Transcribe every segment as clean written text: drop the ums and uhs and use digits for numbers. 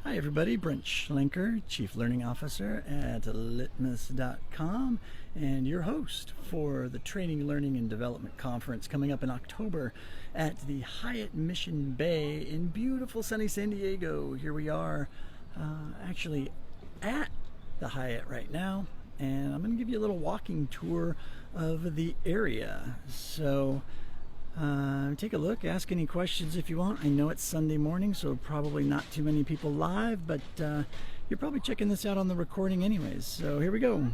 Hi everybody, Brent Schlenker, Chief Learning Officer at litmus.com and your host for the Training, Learning, and Development Conference coming up in October at the Hyatt Mission Bay in beautiful sunny San Diego. Here we are actually at the Hyatt right now, and I'm going to give you a little walking tour of the area. So take a look, ask any questions if you want. I know it's Sunday morning, so probably not too many people live, but you're probably checking this out on the recording anyways. So here we go.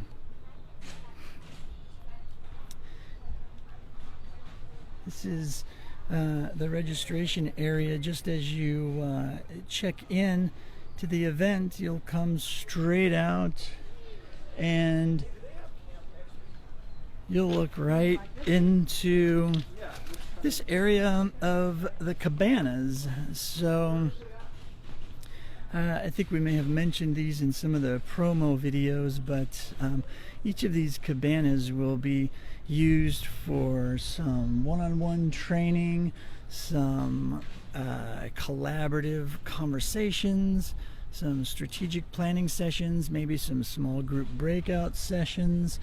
This is the registration area. Just as you check in to the event, you'll come straight out and you'll look right into this area of the cabanas. So I think we may have mentioned these in some of the promo videos, but each of these cabanas will be used for some one-on-one training, some collaborative conversations, some strategic planning sessions, maybe some small group breakout sessions.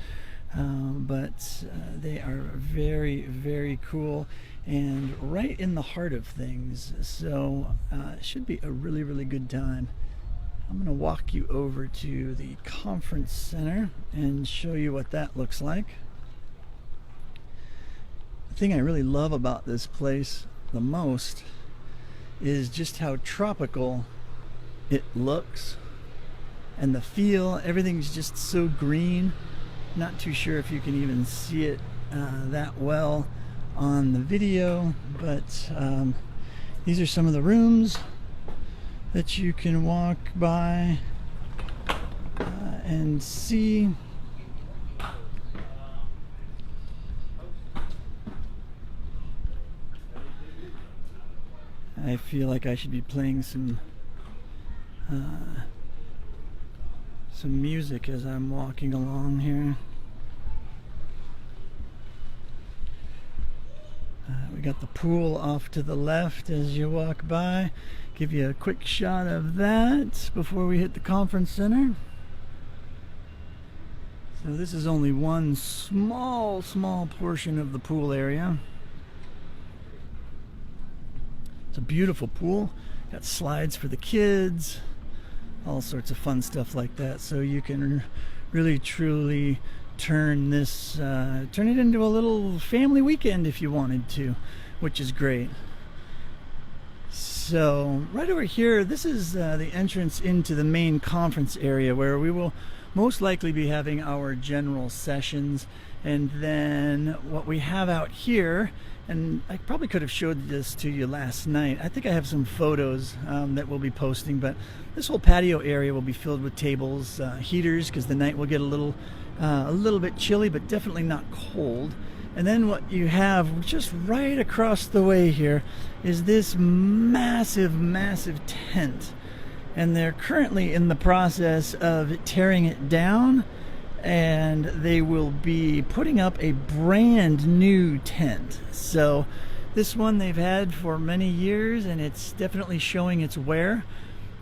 But they are very, very cool and right in the heart of things. So it should be a really, really good time. I'm going to walk you over to the conference center and show you what that looks like. The thing I really love about this place the most is just how tropical it looks and the feel. Everything's just so green. Not too sure if you can even see it that well on the video, but these are some of the rooms that you can walk by and see. I feel like I should be playing some music as I'm walking along here. We got the pool off to the left as you walk by. Give you a quick shot of that before we hit the conference center. So this is only one small portion of the pool area. It's a beautiful pool. Got slides for the kids, all sorts of fun stuff like that. So you can really truly turn it into a little family weekend if you wanted to, which is great. So right over here, this is the entrance into the main conference area where we will most likely be having our general sessions. And then what we have out here, and I probably could have showed this to you last night. I think I have some photos that we'll be posting, but this whole patio area will be filled with tables, heaters, because the night will get a little bit chilly, but definitely not cold. And then what you have just right across the way here is this massive tent. And they're currently in the process of tearing it down, and they will be putting up a brand new tent. So this one they've had for many years, and it's definitely showing its wear.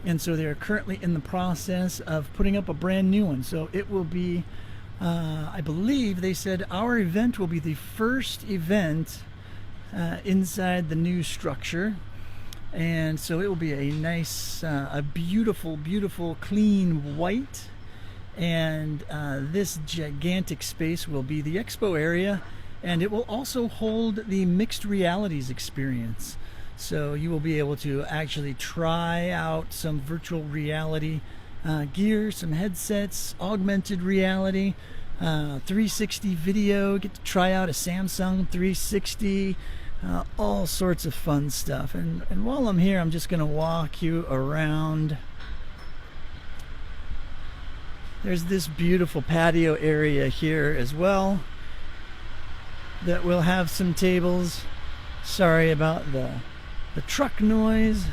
And so they're currently in the process of putting up a brand new one. So it will be, I believe they said our event will be the first event inside the new structure. And so it will be a nice, a beautiful, clean white. And this gigantic space will be the expo area, and it will also hold the mixed realities experience. So you will be able to actually try out some virtual reality gear, some headsets, augmented reality, 360 video, get to try out a Samsung 360, all sorts of fun stuff. And while I'm here, I'm just going to walk you around. There's this beautiful patio area here as well that will have some tables. Sorry about the truck noise.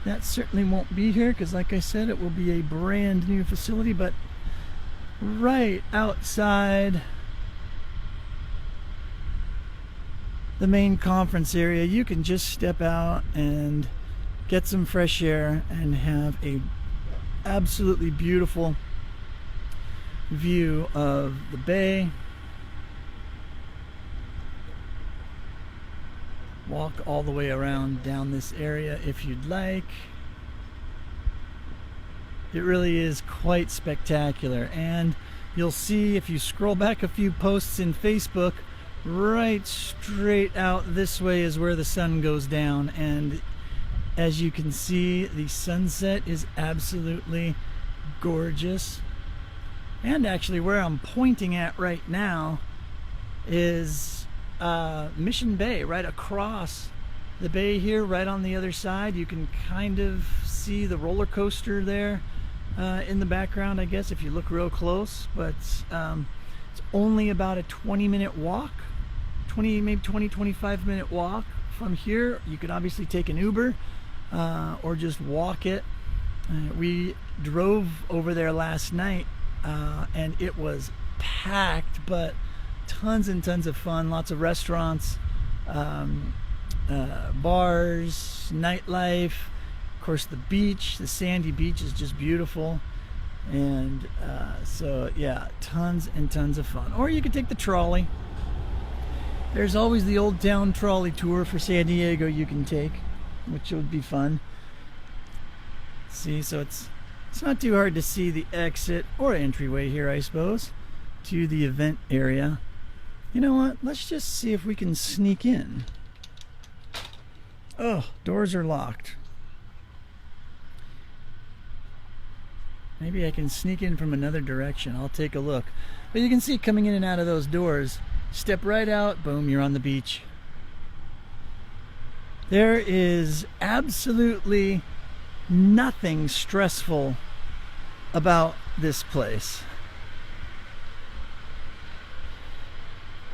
That certainly won't be here because, like I said, it will be a brand new facility. But right outside the main conference area, you can just step out and get some fresh air, and have a absolutely beautiful view of the bay. Walk all the way around down this area if you'd like. It really is quite spectacular, and you'll see if you scroll back a few posts in Facebook, right straight out this way is where the sun goes down, and as you can see, the sunset is absolutely gorgeous. And actually where I'm pointing at right now is Mission Bay, right across the bay here, right on the other side. You can kind of see the roller coaster there in the background, I guess, if you look real close. But it's only about a 20-minute walk, maybe 25-minute walk from here. You could obviously take an Uber or just walk it. We drove over there last night and it was packed, but tons and tons of fun. Lots of restaurants, bars, nightlife. Of course, the beach, the sandy beach, is just beautiful. And so yeah, tons and tons of fun. Or you could take the trolley. There's always the Old Town trolley tour for San Diego you can take, which would be fun. See, so it's not too hard to see the exit or entryway here, I suppose, to the event area. You know what? Let's just see if we can sneak in. Oh, doors are locked. Maybe I can sneak in from another direction. I'll take a look. But you can see coming in and out of those doors, step right out, boom, you're on the beach. There is absolutely nothing stressful about this place.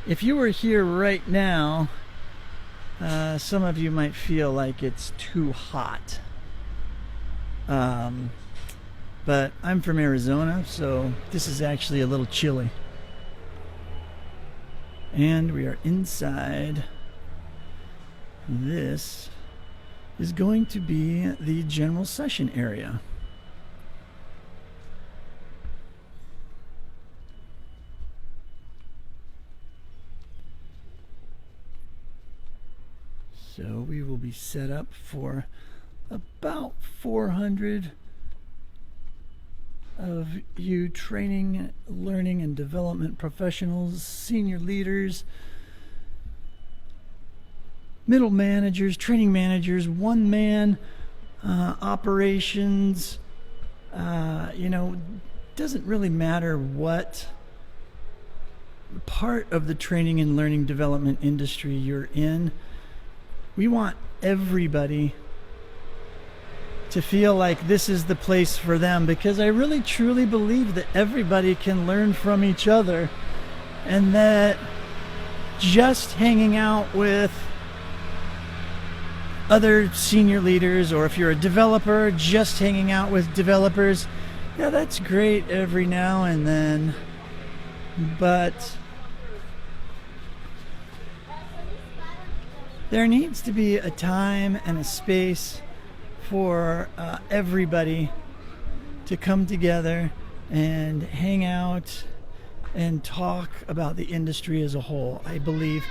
If you were here right now, some of you might feel like it's too hot. But I'm from Arizona, so this is actually a little chilly. And we are inside. This is going to be the general session area. So we will be set up for about 400 of you training, learning, and development professionals, senior leaders, middle managers, training managers, one-man operations. You know, doesn't really matter what part of the training and learning development industry you're in. We want everybody to feel like this is the place for them, because I really truly believe that everybody can learn from each other, and that just hanging out with other senior leaders, or if you're a developer, just hanging out with developers, yeah, that's great every now and then, but there needs to be a time and a space for everybody to come together and hang out and talk about the industry as a whole. I believe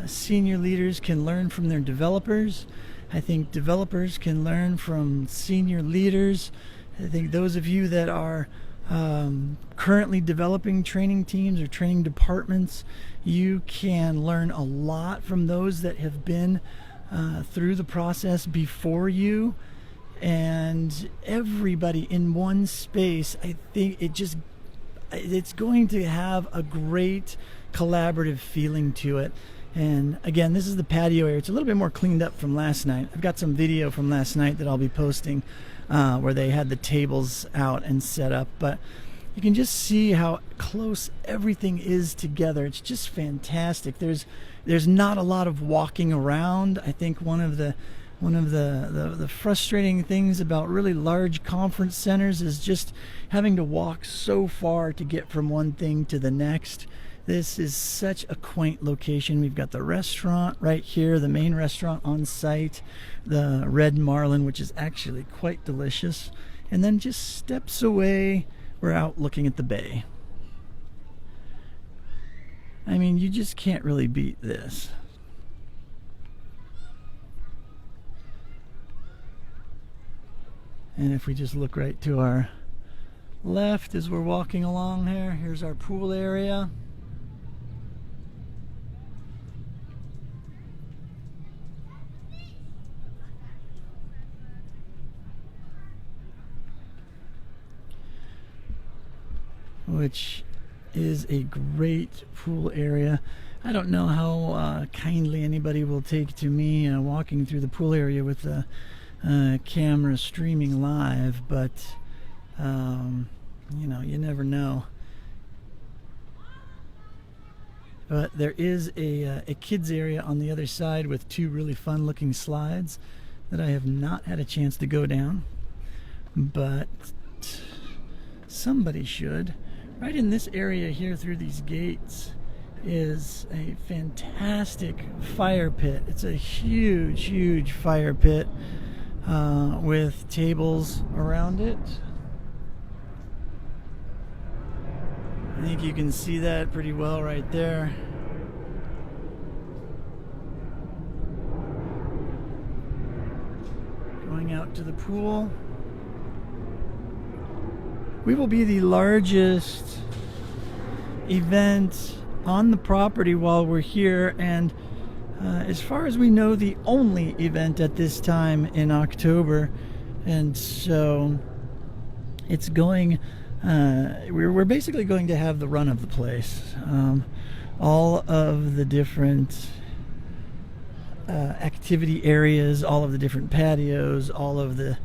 senior leaders can learn from their developers. I think developers can learn from senior leaders. I think those of you that are currently developing training teams or training departments, you can learn a lot from those that have been through the process before you. And everybody in one space, I think it's going to have a great collaborative feeling to it. And again, this is the patio area. It's a little bit more cleaned up from last night. I've got some video from last night that I'll be posting where they had the tables out and set up, but you can just see how close everything is together. It's just fantastic. There's not a lot of walking around. I think one of the frustrating things about really large conference centers is just having to walk so far to get from one thing to the next. This is such a quaint location. We've got the restaurant right here, the main restaurant on site, the Red Marlin, which is actually quite delicious. And then just steps away, we're out looking at the bay. I mean, you just can't really beat this. And if we just look right to our left as we're walking along here, here's our pool area. Which is a great pool area. I don't know how kindly anybody will take to me walking through the pool area with the camera streaming live, but you know, you never know. But there is a kids area on the other side with two really fun looking slides that I have not had a chance to go down, but somebody should. Right in this area here through these gates is a fantastic fire pit. It's a huge fire pit with tables around it. I think you can see that pretty well right there. Going out to the pool. We will be the largest event on the property while we're here, and as far as we know, the only event at this time in October. And so it's going, we're basically going to have the run of the place. All of the different activity areas, all of the different patios, all of the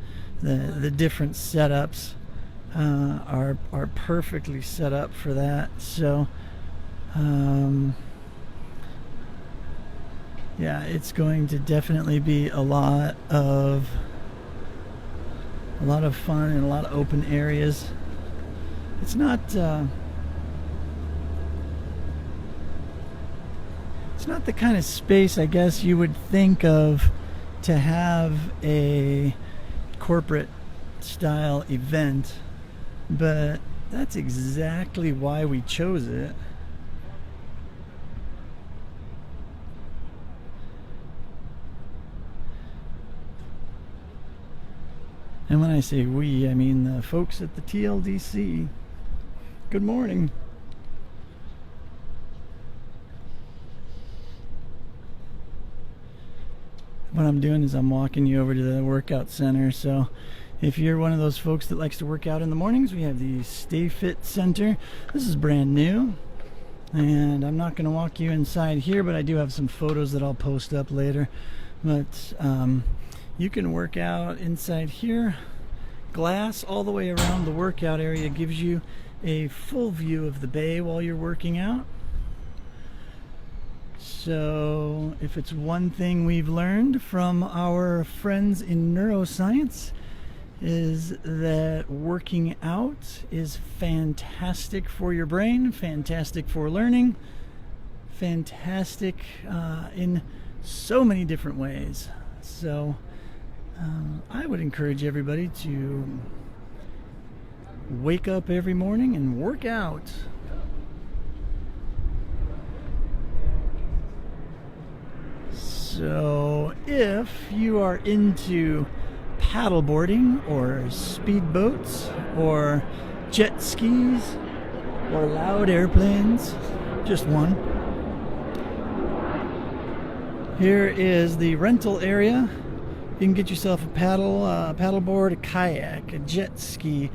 different setups are perfectly set up for that. So yeah, it's going to definitely be a lot of fun and a lot of open areas. It's not the kind of space I guess you would think of to have a corporate style event, but that's exactly why we chose it. And when I say we, I mean the folks at the TLDC. Good morning. What I'm doing is I'm walking you over to the workout center. So if you're one of those folks that likes to work out in the mornings, we have the Stay Fit Center. This is brand new, and I'm not going to walk you inside here, but I do have some photos that I'll post up later. But you can work out inside here. Glass all the way around the workout area gives you a full view of the bay while you're working out. So if it's one thing we've learned from our friends in neuroscience, is that working out is fantastic for your brain, fantastic for learning, fantastic in so many different ways. So I would encourage everybody to wake up every morning and work out. So if you are into paddleboarding or speedboats or jet skis or loud airplanes, just one, here is the rental area. You can get yourself a paddleboard, a kayak, a jet ski,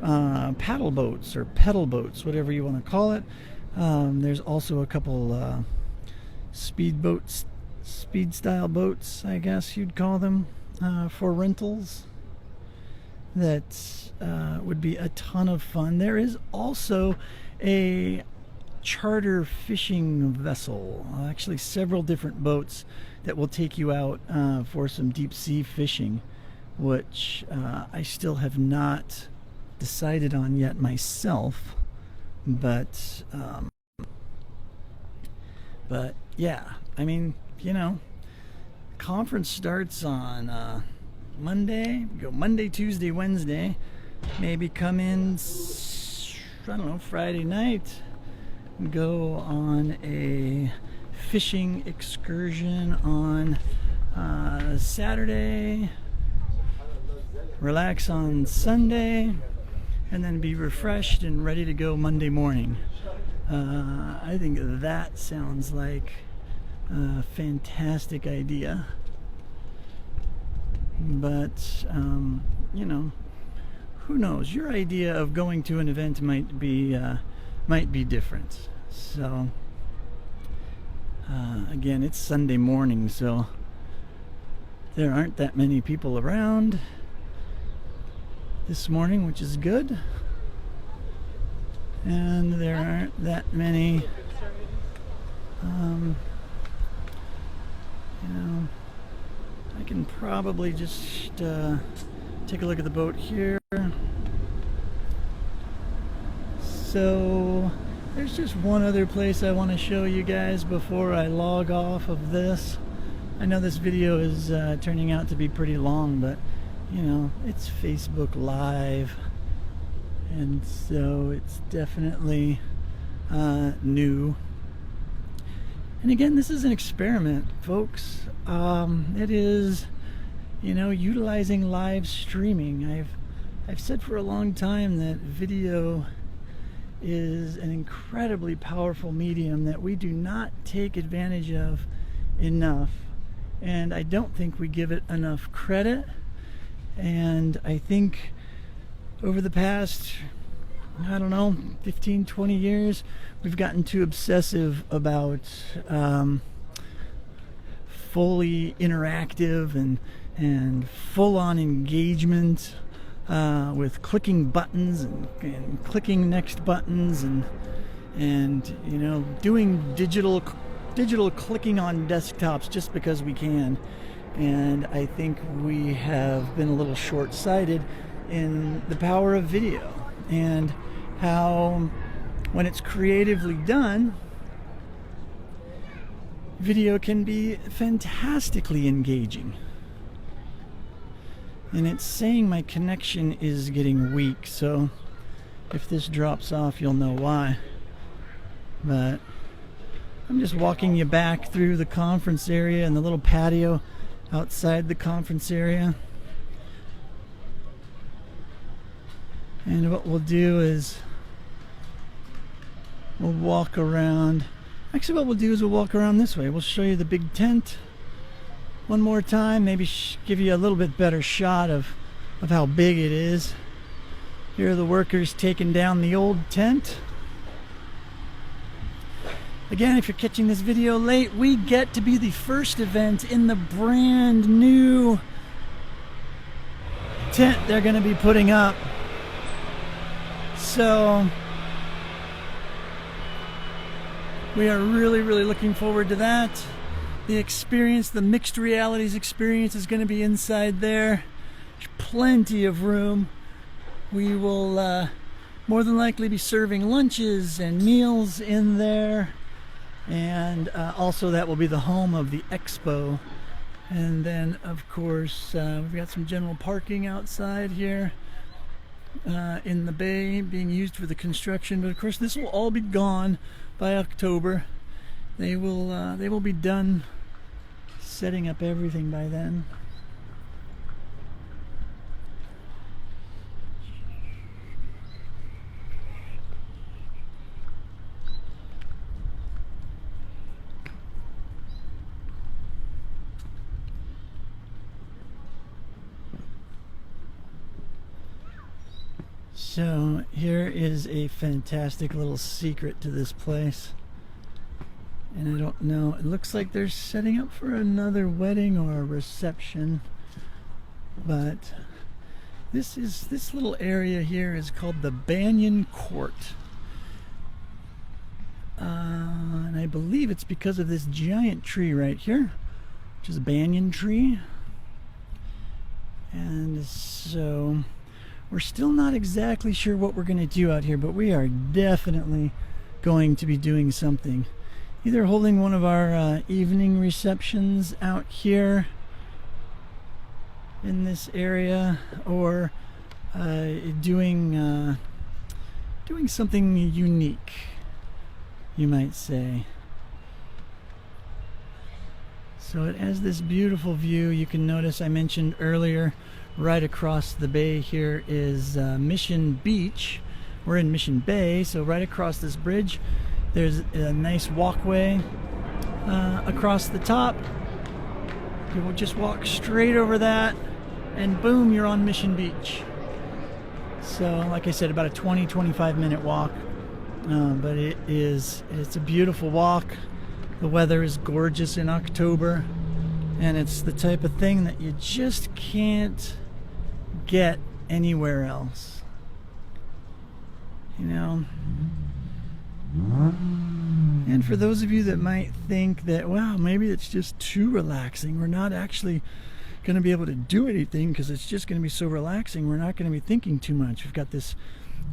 paddle boats or pedal boats, whatever you want to call it. There's also a couple speed style boats, I guess you'd call them, for rentals. That would be a ton of fun. There is also a charter fishing vessel, actually several different boats that will take you out for some deep sea fishing, which I still have not decided on yet myself, but But yeah, I mean, you know, conference starts on Monday. Go Monday, Tuesday, Wednesday. Maybe come in, I don't know, Friday night. Go on a fishing excursion on Saturday. Relax on Sunday. And then be refreshed and ready to go Monday morning. I think that sounds like a fantastic idea. But, you know, who knows? Your idea of going to an event might be different. So, again, it's Sunday morning, so there aren't that many people around this morning, which is good. And there aren't that many, you know, I can probably just take a look at the boat here. So there's just one other place I want to show you guys before I log off of this. I know this video is turning out to be pretty long, but you know, it's Facebook Live, and so it's definitely new. And again, this is an experiment, folks. It is, you know, utilizing live streaming. I've said for a long time that video is an incredibly powerful medium that we do not take advantage of enough, and I don't think we give it enough credit. And I think over the past, I don't know, 15, 20 years, we've gotten too obsessive about fully interactive and full-on engagement with clicking buttons and clicking next buttons and you know, doing digital clicking on desktops just because we can. And I think we have been a little short-sighted in the power of video and how, when it's creatively done, video can be fantastically engaging. And it's saying my connection is getting weak, so if this drops off, you'll know why. But I'm just walking you back through the conference area and the little patio outside the conference area. And what we'll do is we'll walk around. Actually, what we'll do is we'll walk around this way. We'll show you the big tent one more time, maybe give you a little bit better shot of how big it is. Here are the workers taking down the old tent. Again, if you're catching this video late, we get to be the first event in the brand new tent they're going to be putting up. So we are really, really looking forward to that. The experience, the mixed realities experience, is going to be inside there. There's plenty of room. We will more than likely be serving lunches and meals in there. And also that will be the home of the expo. And then of course we've got some general parking outside here in the bay being used for the construction. But of course this will all be gone by October. They will be done setting up everything by then. So here is a fantastic little secret to this place. And I don't know, it looks like they're setting up for another wedding or a reception. But this little area here is called the Banyan Court. And I believe it's because of this giant tree right here, which is a banyan tree. And so we're still not exactly sure what we're going to do out here, but we are definitely going to be doing something. either holding one of our evening receptions out here in this area, or doing something unique, you might say. So it has this beautiful view. You can notice I mentioned earlier, right across the bay here is Mission Beach. We're in Mission Bay, so right across this bridge there's a nice walkway across the top. You will just walk straight over that and boom, you're on Mission Beach. So like I said, about a 20-25 minute walk, but it's a beautiful walk. The weather is gorgeous in October, and it's the type of thing that you just can't get anywhere else, you know. And for those of you that might think that, wow, maybe it's just too relaxing, we're not actually going to be able to do anything because it's just going to be so relaxing, we're not going to be thinking too much. We've got this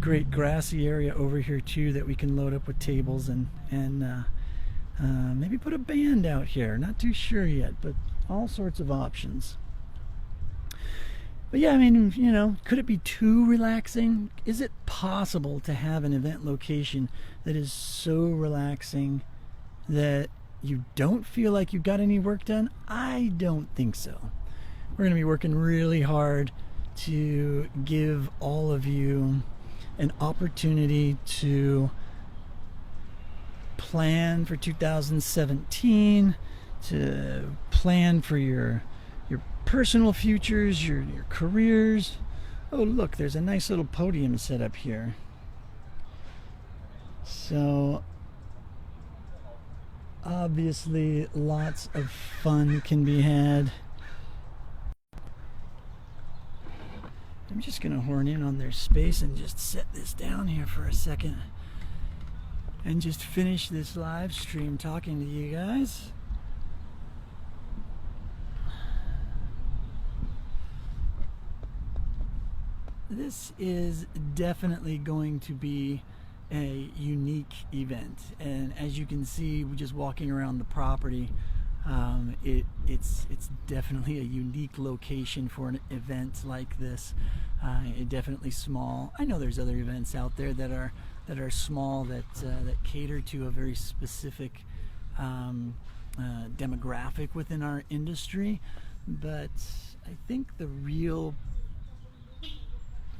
great grassy area over here too that we can load up with tables and maybe put a band out here. Not too sure yet, but all sorts of options. But yeah, I mean, you know, could it be too relaxing? Is it possible to have an event location that is so relaxing that you don't feel like you got any work done? I don't think so. We're going to be working really hard to give all of you an opportunity to plan for 2017, to plan for your personal futures, your careers. Oh, look, there's a nice little podium set up here. So obviously lots of fun can be had. I'm just going to horn in on their space and just set this down here for a second and just finish this live stream talking to you guys. This is definitely going to be a unique event, and as you can see, we're just walking around the property. It's definitely a unique location for an event like this. Definitely small. I know there's other events out there that are small that cater to a very specific demographic within our industry, but I think the real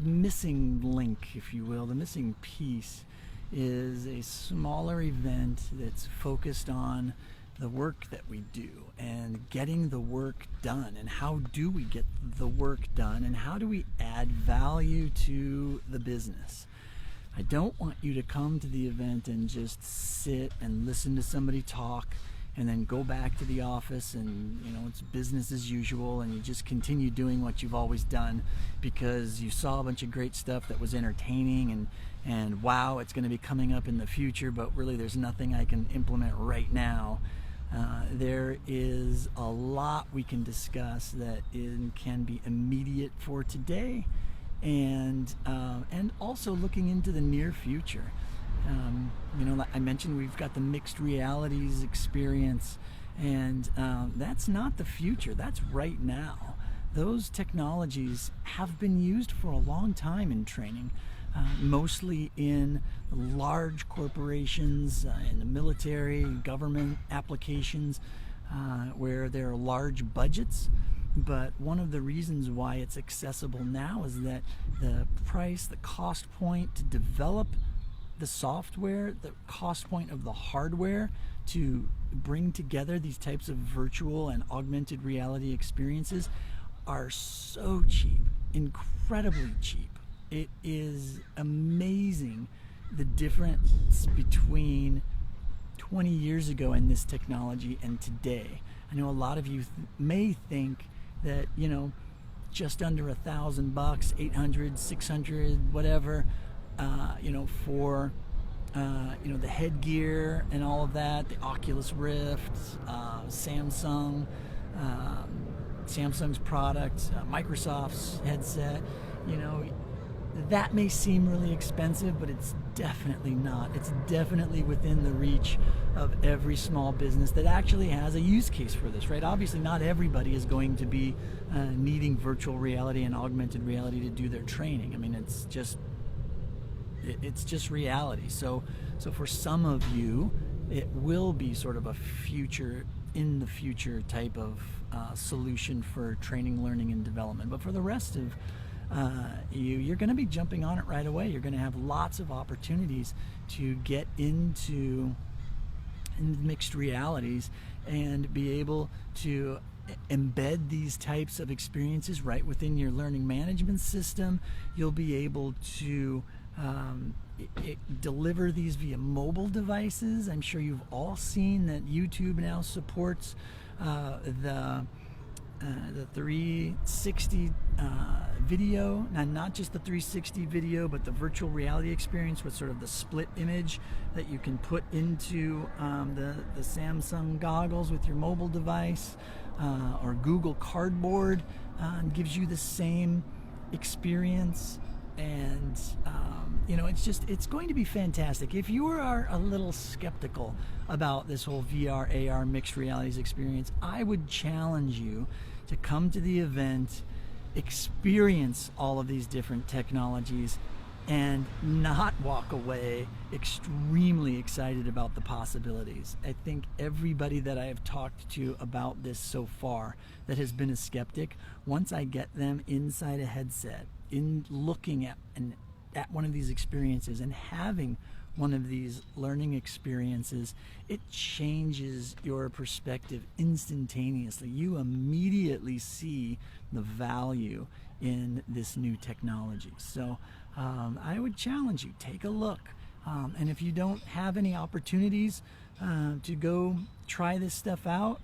missing link, if you will, the missing piece is a smaller event that's focused on the work that we do and getting the work done, and how do we get the work done, and how do we add value to the business. I don't want you to come to the event and just sit and listen to somebody talk and then go back to the office and, you know, it's business as usual and you just continue doing what you've always done because you saw a bunch of great stuff that was entertaining and wow, it's going to be coming up in the future, but really there's nothing I can implement right now. There is a lot we can discuss that can be immediate for today, and also looking into the near future. You know, like I mentioned, we've got the mixed realities experience, and that's not the future, that's right now. Those technologies have been used for a long time in training, mostly in large corporations, in the military, government applications, where there are large budgets. But one of the reasons why it's accessible now is that the price, the cost point to develop the software, the cost point of the hardware to bring together these types of virtual and augmented reality experiences are so cheap, incredibly cheap. It is amazing the difference between 20 years ago in this technology and today. I know a lot of you may think that, you know, just under $1,000, 800, 600, whatever, you know, for you know, the headgear and all of that, the Oculus Rift, Samsung's product, Microsoft's headset, you know, that may seem really expensive, but it's definitely not. It's definitely within the reach of every small business that actually has a use case for this, right? Obviously, not everybody is going to be needing virtual reality and augmented reality to do their training. I mean, it's just reality. So for some of you, it will be sort of a in the future type of solution for training, learning, and development. But for the rest of you're going to be jumping on it right away. You're going to have lots of opportunities to get into mixed realities and be able to embed these types of experiences right within your learning management system. You'll be able to deliver these via mobile devices. I'm sure you've all seen that YouTube now supports the 360 video, and not just the 360 video, but the virtual reality experience with sort of the split image that you can put into the Samsung goggles with your mobile device, or Google Cardboard gives you the same experience. And it's going to be fantastic. If you are a little skeptical about this whole VR, AR, mixed realities experience, I would challenge you to come to the event, experience all of these different technologies, and not walk away extremely excited about the possibilities. I think everybody that I have talked to about this so far that has been a skeptic, once I get them inside a headset, in looking at one of these experiences and having one of these learning experiences, it changes your perspective instantaneously. You immediately see the value in this new technology. So I would challenge you, take a look. And if you don't have any opportunities to go try this stuff out,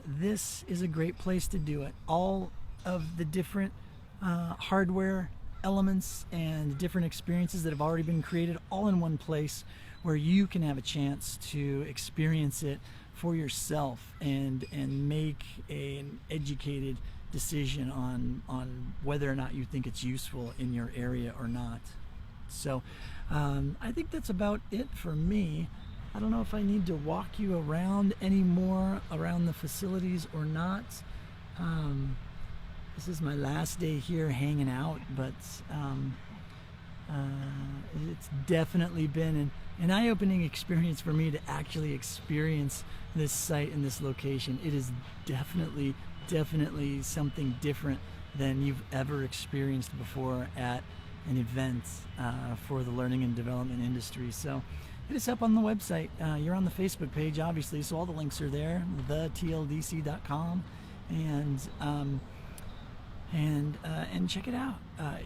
this is a great place to do it. All of the different hardware elements and different experiences that have already been created all in one place, where you can have a chance to experience it for yourself and make an educated decision on whether or not you think it's useful in your area or not. So I think that's about it for me. I don't know if I need to walk you around any more around the facilities or not. This is my last day here hanging out, but it's definitely been an eye-opening experience for me to actually experience this site and this location. It is definitely something different than you've ever experienced before at an event for the learning and development industry. So hit us up on the website. You're on the Facebook page, obviously, so all the links are there, thetldc.com, and check it out. I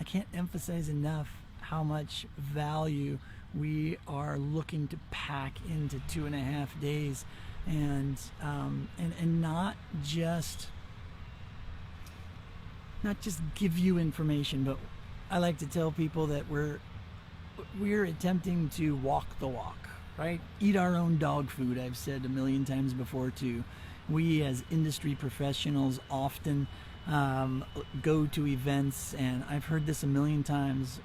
can't emphasize enough how much value we are looking to pack into 2.5 days, and not just give you information, but I like to tell people that we're attempting to walk the walk, right? Eat our own dog food. I've said a million times before too. We as industry professionals often go to events, and I've heard this a million times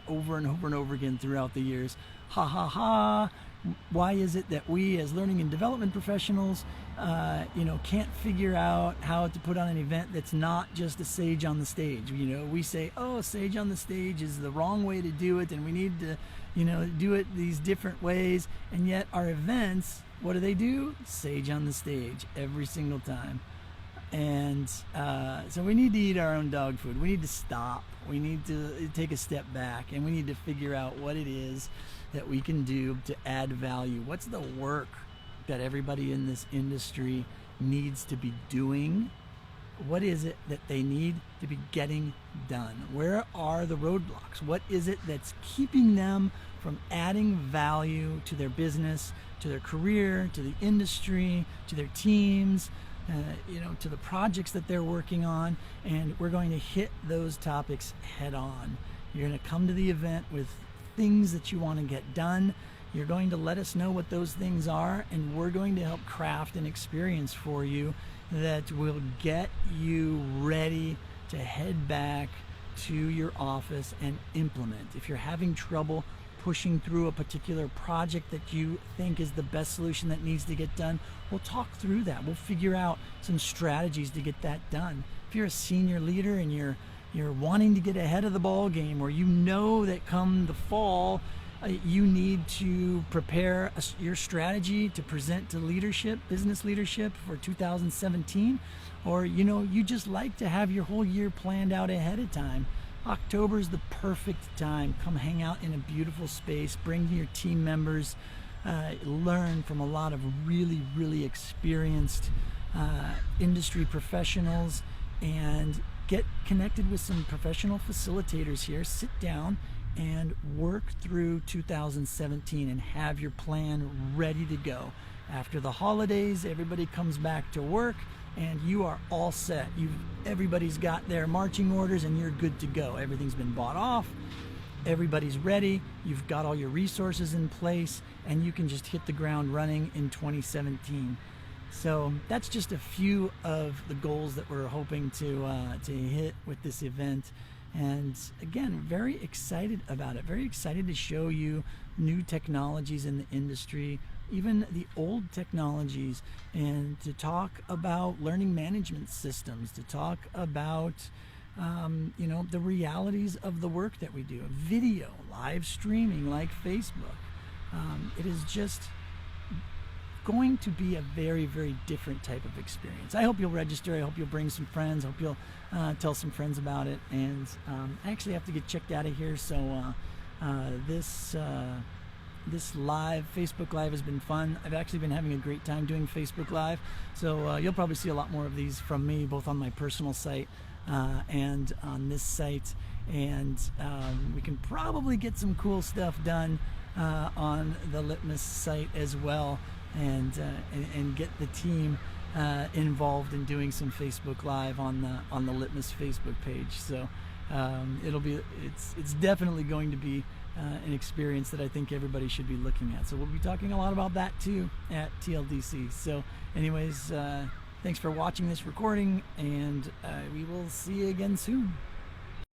over and over and over again throughout the years. Ha ha ha! Why is it that we as learning and development professionals can't figure out how to put on an event that's not just a sage on the stage? We say, oh, sage on the stage is the wrong way to do it, and we need to do it these different ways. And yet our events, what do? Sage on the stage every single time. And so we need to eat our own dog food. We need to stop. We need to take a step back, and we need to figure out what it is that we can do to add value. What's the work that everybody in this industry needs to be doing? What is it that they need to be getting done? Where are the roadblocks? What is it that's keeping them from adding value to their business, to their career, to the industry, to their teams, to the projects that they're working on? And we're going to hit those topics head on. You're going to come to the event with things that you want to get done. You're going to let us know what those things are, and we're going to help craft an experience for you that will get you ready to head back to your office and implement. If you're having trouble pushing through a particular project that you think is the best solution that needs to get done, we'll talk through that. We'll figure out some strategies to get that done. If you're a senior leader and you're wanting to get ahead of the ball game, or you know that come the fall you need to prepare your strategy to present to leadership, business leadership for 2017, or you just like to have your whole year planned out ahead of time, October is the perfect time. Come hang out in a beautiful space, bring your team members, learn from a lot of really experienced industry professionals, and get connected with some professional facilitators here. Sit down and work through 2017 and have your plan ready to go. After the holidays, everybody comes back to work and you are all set. Everybody's got their marching orders and you're good to go. Everything's been bought off. Everybody's ready. You've got all your resources in place and you can just hit the ground running in 2017. So that's just a few of the goals that we're hoping to hit with this event. And again, very excited about it. Very excited to show you new technologies in the industry, even the old technologies, and to talk about learning management systems, to talk about the realities of the work that we do. Video, live streaming like Facebook. It is just going to be a very different type of experience. I hope you'll register. I hope you'll bring some friends. I hope you'll tell some friends about it. And I actually have to get checked out of here. So this live, Facebook Live, has been fun. I've actually been having a great time doing Facebook Live. So you'll probably see a lot more of these from me, both on my personal site and on this site. And we can probably get some cool stuff done on the Litmus site as well. And get the team involved in doing some Facebook Live on the Litmus Facebook page. So it's definitely going to be an experience that I think everybody should be looking at. So we'll be talking a lot about that too at TLDC. So anyways, thanks for watching this recording, and we will see you again soon.